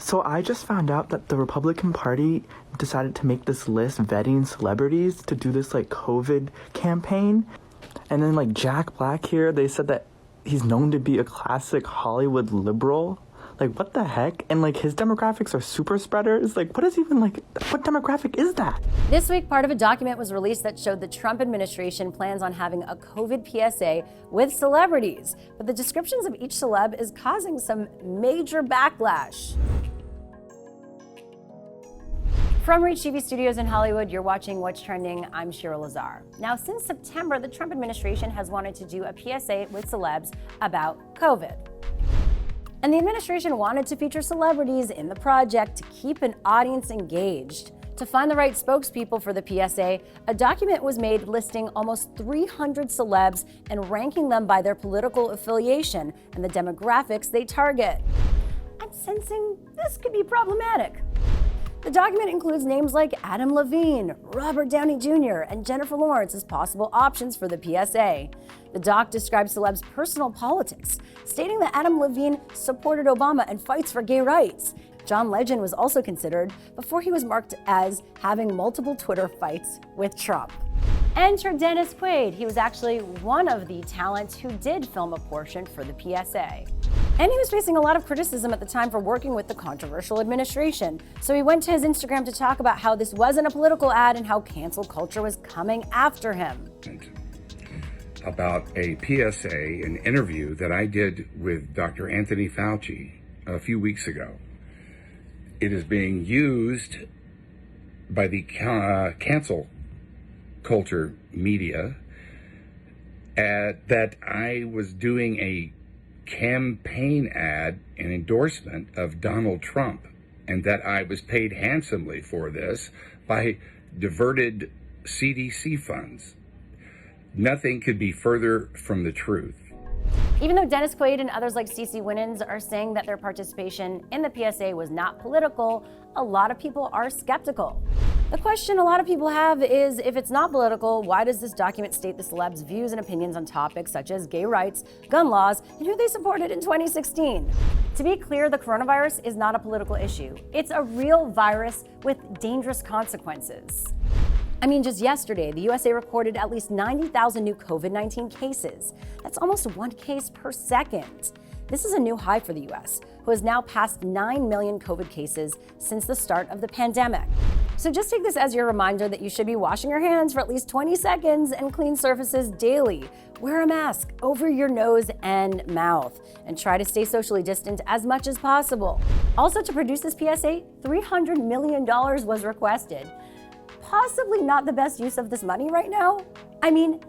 So I just found out that the Republican Party decided to make this list vetting celebrities to do this like COVID campaign. And then like Jack Black here, they said that he's known to be a classic Hollywood liberal. Like, what the heck? And like his demographics are super spreaders. Like, what demographic is that? This week, part of a document was released that showed the Trump administration plans on having a COVID PSA with celebrities. But the descriptions of each celeb is causing some major backlash. From Reach TV Studios in Hollywood, you're watching What's Trending. I'm Shira Lazar. Now, since September, the Trump administration has wanted to do a PSA with celebs about COVID. And the administration wanted to feature celebrities in the project to keep an audience engaged. To find the right spokespeople for the PSA, a document was made listing almost 300 celebs and ranking them by their political affiliation and the demographics they target. I'm sensing this could be problematic. The document includes names like Adam Levine, Robert Downey Jr., and Jennifer Lawrence as possible options for the PSA. The doc describes celebs' personal politics, stating that Adam Levine supported Obama and fights for gay rights. John Legend was also considered before he was marked as having multiple Twitter fights with Trump. Enter Dennis Quaid. He was actually one of the talents who did film a portion for the PSA. And he was facing a lot of criticism at the time for working with the controversial administration. So he went to his Instagram to talk about how this wasn't a political ad and how cancel culture was coming after him. About a PSA, an interview that I did with Dr. Anthony Fauci a few weeks ago. It is being used by the cancel culture media that I was doing a campaign ad, an endorsement of Donald Trump, and that I was paid handsomely for this by diverted CDC funds. Nothing could be further from the truth. Even though Dennis Quaid and others like Cece Winans are saying that their participation in the PSA was not political, a lot of people are skeptical. The question a lot of people have is, if it's not political, why does this document state the celebs' views and opinions on topics such as gay rights, gun laws, and who they supported in 2016? To be clear, the coronavirus is not a political issue. It's a real virus with dangerous consequences. I mean, just yesterday, the USA recorded at least 90,000 new COVID-19 cases. That's almost one case per second. This is a new high for the US, who has now passed 9 million COVID cases since the start of the pandemic. So just take this as your reminder that you should be washing your hands for at least 20 seconds and clean surfaces daily. Wear a mask over your nose and mouth, and try to stay socially distant as much as possible. Also, to produce this PSA, $300 million was requested. Possibly not the best use of this money right now. I mean,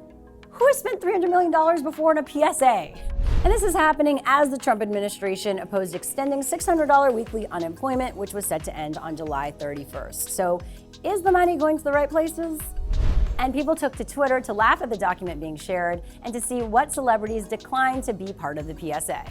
who has spent $300 million before in a PSA? And this is happening as the Trump administration opposed extending $600 weekly unemployment, which was set to end on July 31st. So is the money going to the right places? And people took to Twitter to laugh at the document being shared and to see what celebrities declined to be part of the PSA.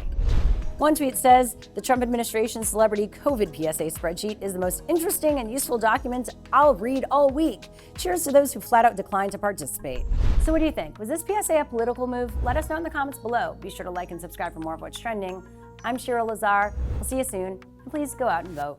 One tweet says, the Trump administration celebrity COVID PSA spreadsheet is the most interesting and useful document I'll read all week. Cheers to those who flat out declined to participate. So what do you think? Was this PSA a political move? Let us know in the comments below. Be sure to like and subscribe for more of What's Trending. I'm Shira Lazar. We'll see you soon. And please go out and vote.